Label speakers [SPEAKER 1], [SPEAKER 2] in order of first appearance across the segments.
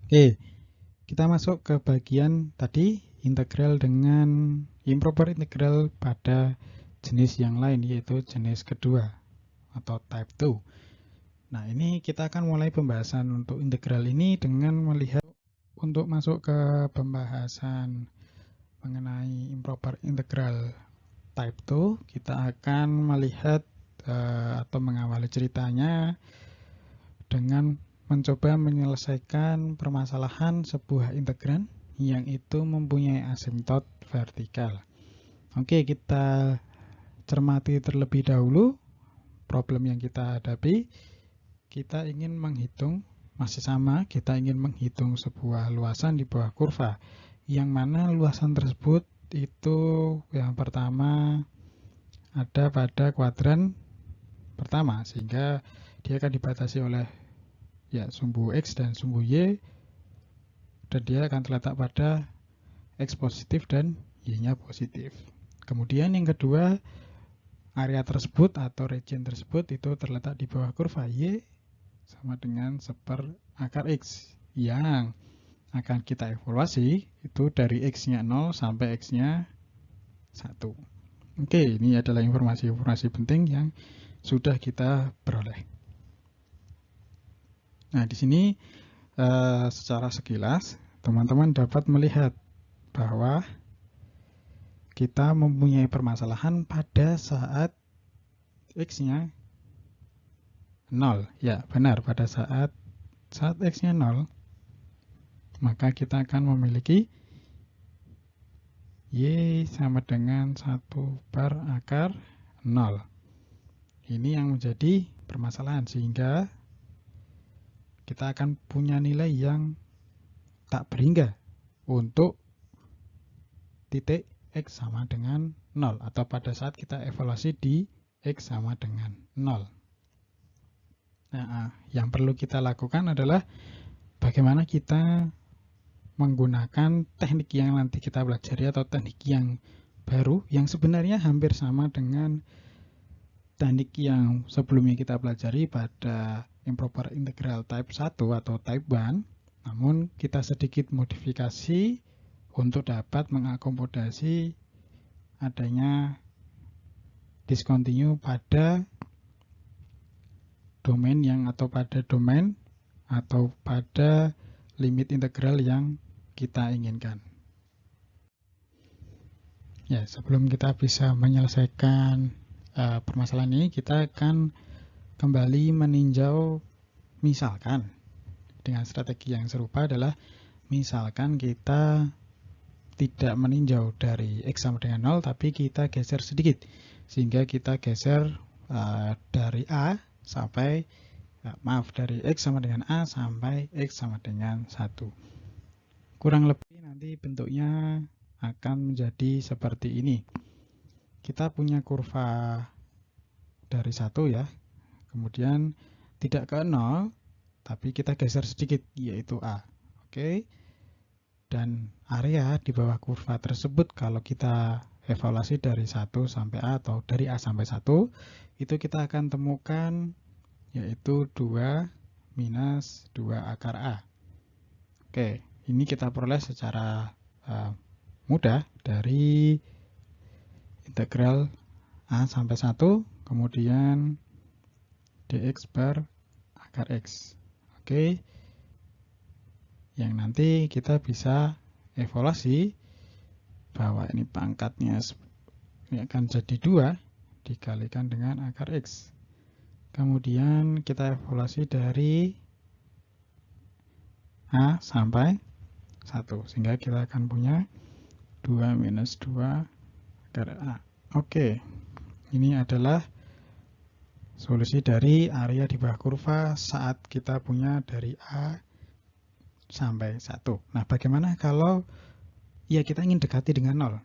[SPEAKER 1] Oke, kita masuk ke bagian tadi, integral dengan improper integral pada jenis yang lain, yaitu jenis kedua atau type 2. Nah, ini kita akan mulai pembahasan untuk integral ini dengan melihat untuk masuk ke pembahasan mengenai improper integral type 2, kita akan melihat atau mengawali ceritanya dengan mencoba menyelesaikan permasalahan sebuah integran yang itu mempunyai asimtot vertikal. Oke, kita cermati terlebih dahulu problem yang kita hadapi. Kita ingin menghitung, masih sama, kita ingin menghitung sebuah luasan di bawah kurva, yang mana luasan tersebut itu yang pertama ada pada kuadran pertama, sehingga dia akan dibatasi oleh sumbu X dan sumbu Y, dan dia akan terletak pada X positif dan Y-nya positif. Kemudian yang kedua, area tersebut atau region tersebut itu terletak di bawah kurva Y sama dengan 1/akar X, yang akan kita evaluasi itu dari X-nya 0 sampai X-nya 1. Oke, ini adalah informasi-informasi penting yang sudah kita peroleh. Nah, di sini secara sekilas teman-teman dapat melihat bahwa kita mempunyai permasalahan pada saat X-nya 0. Ya, benar, pada saat X-nya 0, maka kita akan memiliki Y sama dengan 1/akar 0. Ini yang menjadi permasalahan, sehingga kita akan punya nilai yang tak berhingga untuk titik X sama dengan 0, atau pada saat kita evaluasi di X sama dengan 0. Nah, yang perlu kita lakukan adalah bagaimana kita menggunakan teknik yang nanti kita pelajari atau teknik yang baru yang sebenarnya hampir sama dengan teknik yang sebelumnya kita pelajari pada improper integral type 1 atau type 1, namun kita sedikit modifikasi untuk dapat mengakomodasi adanya discontinue pada domain atau pada limit integral yang kita inginkan. Ya, sebelum kita bisa menyelesaikan permasalahan ini, kita akan kembali meninjau, misalkan dengan strategi yang serupa adalah misalkan kita tidak meninjau dari X sama dengan 0, tapi kita geser sedikit, sehingga kita geser dari A sampai dari X sama dengan A sampai X sama dengan 1. Kurang lebih nanti bentuknya akan menjadi seperti ini. Kita punya kurva dari 1 ya, kemudian tidak ke 0, tapi kita geser sedikit, yaitu A. Oke. Dan area di bawah kurva tersebut kalau kita evaluasi dari 1 sampai A atau dari A sampai 1, itu kita akan temukan yaitu 2 minus 2/akar A. Oke, ini kita peroleh secara mudah dari integral A sampai 1, kemudian dx per akar X. Oke, yang nanti kita bisa evaluasi bahwa ini pangkatnya ini akan jadi 2 dikalikan dengan akar X. Kemudian kita evaluasi dari A sampai 1, sehingga kita akan punya 2 minus 2 akar A. Oke, ini adalah solusi dari area di bawah kurva saat kita punya dari A sampai 1. Nah, bagaimana kalau kita ingin dekati dengan 0?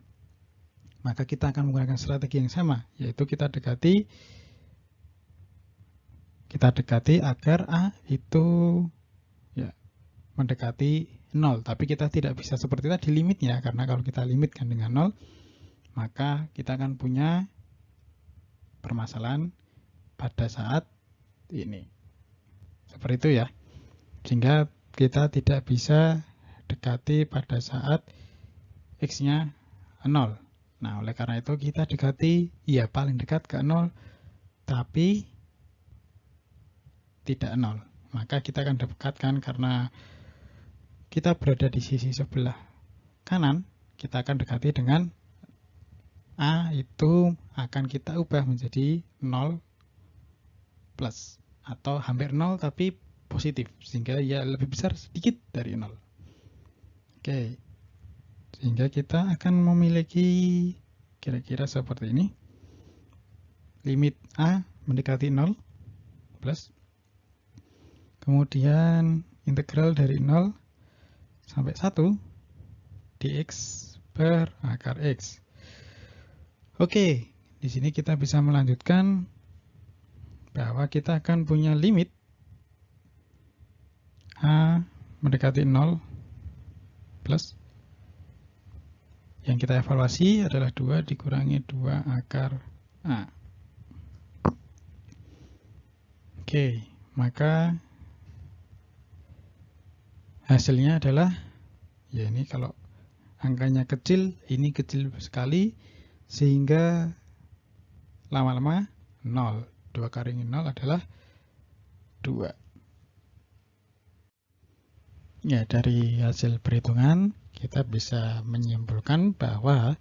[SPEAKER 1] Maka kita akan menggunakan strategi yang sama, yaitu kita dekati agar A itu mendekati 0. Tapi kita tidak bisa seperti tadi limitnya, karena kalau kita limitkan dengan 0, maka kita akan punya permasalahan pada saat ini. Seperti itu ya. Sehingga kita tidak bisa dekati pada saat X-nya 0. Nah, oleh karena itu kita dekati ya paling dekat ke 0, tapi tidak 0. Maka kita akan dekatkan karena kita berada di sisi sebelah kanan, kita akan dekati dengan A itu akan kita ubah menjadi 0 plus atau hampir 0 tapi positif, sehingga ya lebih besar sedikit dari 0. Oke, sehingga kita akan memiliki kira-kira seperti ini. Limit A mendekati 0 plus, kemudian integral dari 0 sampai 1 dx per akar X. Oke, di sini kita bisa melanjutkan bahwa kita akan punya limit A mendekati 0 plus, yang kita evaluasi adalah 2 dikurangi 2 akar A. Oke, maka hasilnya adalah, ya ini kalau angkanya kecil, ini kecil sekali, sehingga lama-lama 0. 2 kali 0 adalah 2. Ya, dari hasil perhitungan kita bisa menyimpulkan bahwa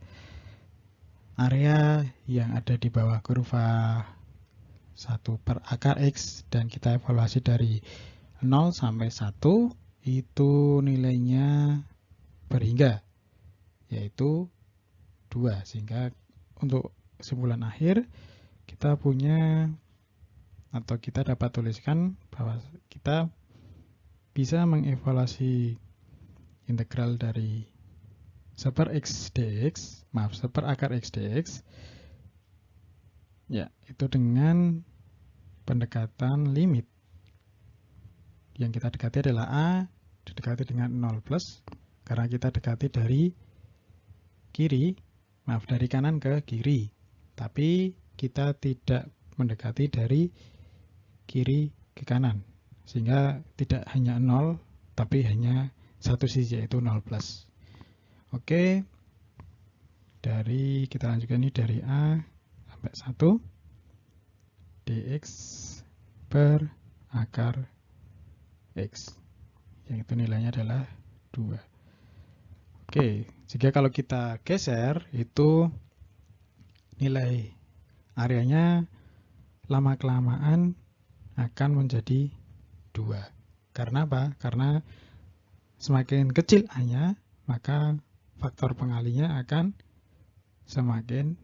[SPEAKER 1] area yang ada di bawah kurva 1 per akar X dan kita evaluasi dari 0 sampai 1 itu nilainya berhingga, yaitu 2. Sehingga untuk kesimpulan akhir kita punya atau kita dapat tuliskan bahwa kita bisa mengevaluasi integral dari seper X dx, seper akar X dx, ya, itu dengan pendekatan limit. Yang kita dekati adalah A didekati dengan 0 plus, karena kita dekati dari kiri, dari kanan ke kiri. Tapi kita tidak mendekati dari kiri ke kanan, sehingga tidak hanya 0, tapi hanya satu sisi, yaitu 0 plus. Oke, kita lanjutkan ini dari A sampai 1 dx per akar X, yang itu nilainya adalah 2. Oke, jika kalau kita geser, itu nilai areanya lama-kelamaan akan menjadi 2. Karena apa? Karena semakin kecil A-nya, maka faktor pengalinya akan semakin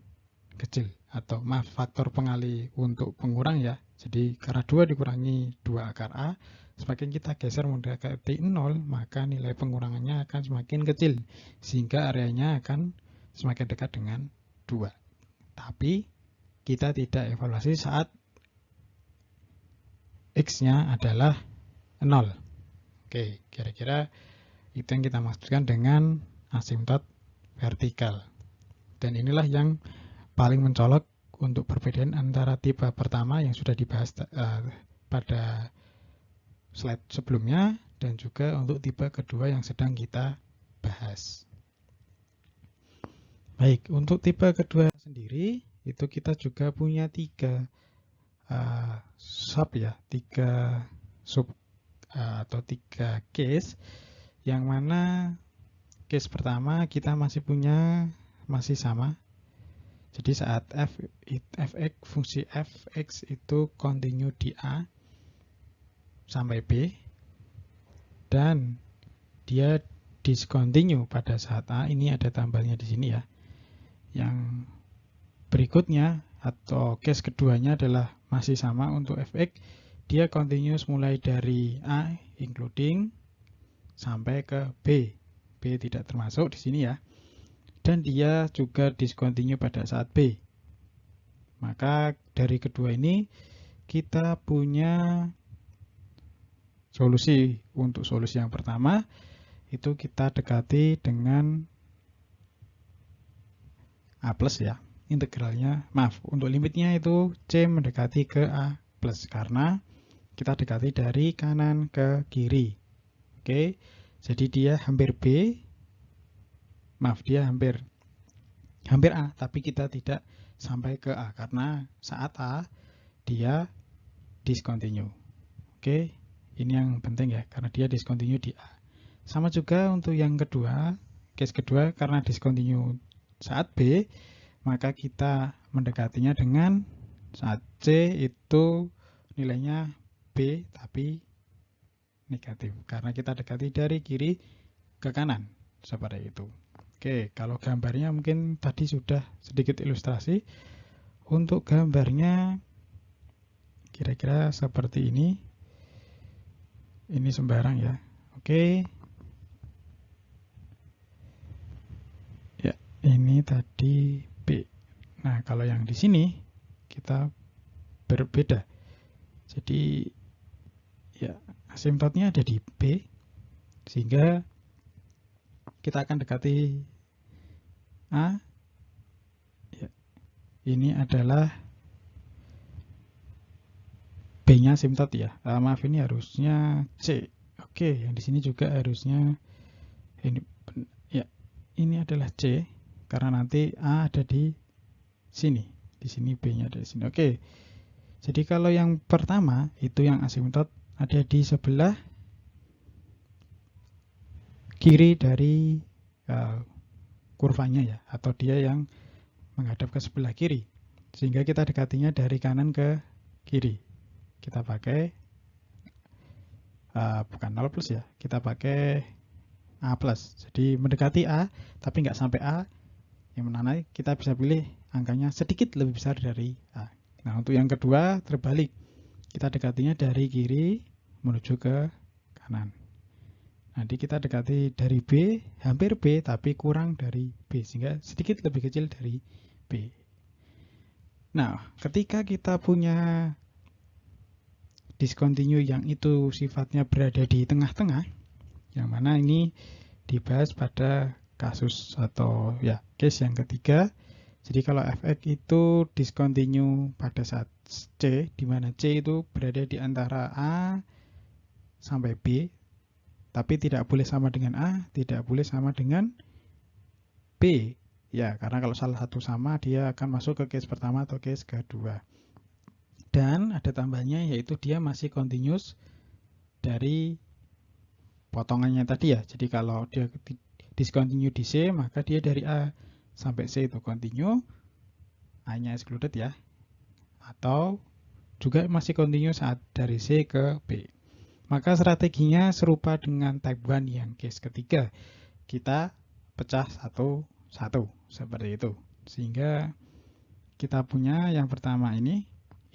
[SPEAKER 1] kecil. Atau faktor pengali untuk pengurang ya. Jadi karena 2 dikurangi 2 akar A, semakin kita geser mendekati 0, maka nilai pengurangannya akan semakin kecil, sehingga areanya akan semakin dekat dengan 2. Tapi kita tidak evaluasi saat X-nya adalah 0. Oke, kira-kira itu yang kita maksudkan dengan asimtot vertikal. Dan inilah yang paling mencolok untuk perbedaan antara tipe pertama yang sudah dibahas pada slide sebelumnya, dan juga untuk tipe kedua yang sedang kita bahas. Baik, untuk tipe kedua sendiri, itu kita juga punya 3 sub atau 3 case, yang mana case pertama kita masih sama. Jadi saat fungsi fx itu continue di A sampai B, dan dia discontinue pada saat A, ini ada tambahnya di sini ya. Yang berikutnya atau case keduanya adalah masih sama untuk fx, dia continuous mulai dari A including sampai ke B. B tidak termasuk di sini ya. Dan dia juga discontinue pada saat B. Maka dari kedua ini kita punya solusi. Untuk solusi yang pertama itu kita dekati dengan A plus ya. Integralnya, untuk limitnya itu C mendekati ke A plus, karena kita dekati dari kanan ke kiri. Oke, jadi dia hampir B, maaf dia hampir A, tapi kita tidak sampai ke A karena saat A dia discontinue. Oke, ini yang penting ya, karena dia discontinue di A. Sama juga untuk yang kedua, case kedua, karena discontinue saat B, maka kita mendekatinya dengan saat C itu nilainya B tapi negatif, karena kita dekati dari kiri ke kanan, seperti itu. Oke, kalau gambarnya mungkin tadi sudah sedikit ilustrasi. Untuk gambarnya kira-kira seperti ini. Ini sembarang ya. Oke. Ya, ini tadi B. Nah, kalau yang di sini kita berbeda. Jadi ya, asimptotnya ada di B, sehingga kita akan dekati A. Ya, ini adalah B-nya asimptot ya. Maaf, ini harusnya C. Oke, yang di sini juga harusnya ini ya. Ini adalah C karena nanti A ada di sini. Di sini B-nya ada di sini. Oke. Jadi kalau yang pertama itu yang asimptot ada di sebelah kiri dari kurvanya ya, atau dia yang menghadap ke sebelah kiri, sehingga kita dekatinya dari kanan ke kiri. Kita pakai bukan 0 plus ya, kita pakai A plus. Jadi mendekati A tapi nggak sampai A, yang mana kita bisa pilih angkanya sedikit lebih besar dari A. Nah, untuk yang kedua terbalik, kita dekatinya dari kiri menuju ke kanan. Nanti kita dekati dari B, hampir B, tapi kurang dari B, sehingga sedikit lebih kecil dari B. Nah, ketika kita punya discontinue yang itu sifatnya berada di tengah-tengah, yang mana ini dibahas pada kasus atau ya case yang ketiga. Jadi kalau fx itu discontinue pada saat C, di mana C itu berada di antara A sampai B, tapi tidak boleh sama dengan A, tidak boleh sama dengan B. Ya, karena kalau salah satu sama, dia akan masuk ke case pertama atau case kedua. Dan ada tambahnya, yaitu dia masih continuous dari potongannya tadi ya. Jadi kalau dia discontinue di C, maka dia dari A sampai C itu continue, A-nya excluded ya. Atau juga masih continue saat dari C ke B. Maka strateginya serupa dengan type 1 yang case ketiga. Kita pecah satu-satu seperti itu. Sehingga kita punya yang pertama ini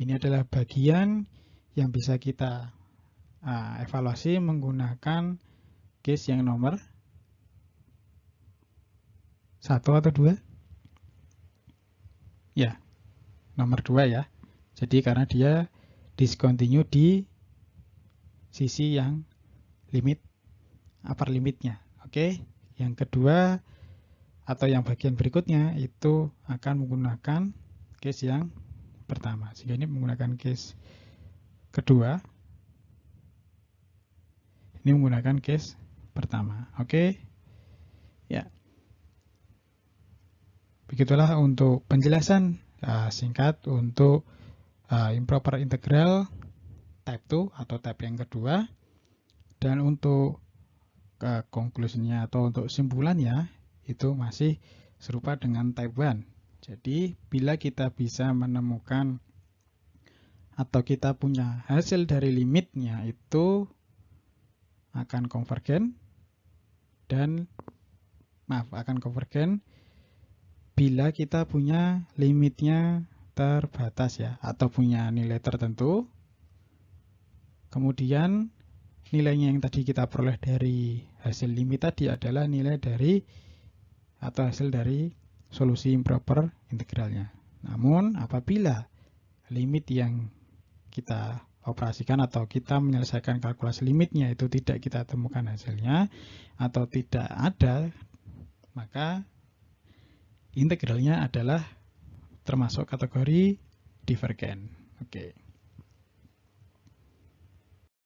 [SPEAKER 1] adalah bagian yang bisa kita evaluasi menggunakan case yang nomor 1 atau 2? Ya, nomor 2 ya. Jadi karena dia discontinue di sisi yang limit, upper limitnya. Oke, yang kedua atau yang bagian berikutnya itu akan menggunakan case yang pertama. Sehingga ini menggunakan case kedua, ini menggunakan case pertama. Oke, ya. Begitulah untuk penjelasan singkat untuk improper integral type 2 atau type yang kedua. Dan untuk konklusinya atau untuk simpulannya itu masih serupa dengan type 1. Jadi bila kita bisa menemukan atau kita punya hasil dari limitnya itu akan konvergen dan akan konvergen bila kita punya limitnya terbatas ya, atau punya nilai tertentu. Kemudian nilainya yang tadi kita peroleh dari hasil limit tadi adalah nilai dari atau hasil dari solusi improper integralnya. Namun apabila limit yang kita operasikan atau kita menyelesaikan kalkulasi limitnya itu tidak kita temukan hasilnya atau tidak ada, maka integralnya adalah termasuk kategori divergen. Oke.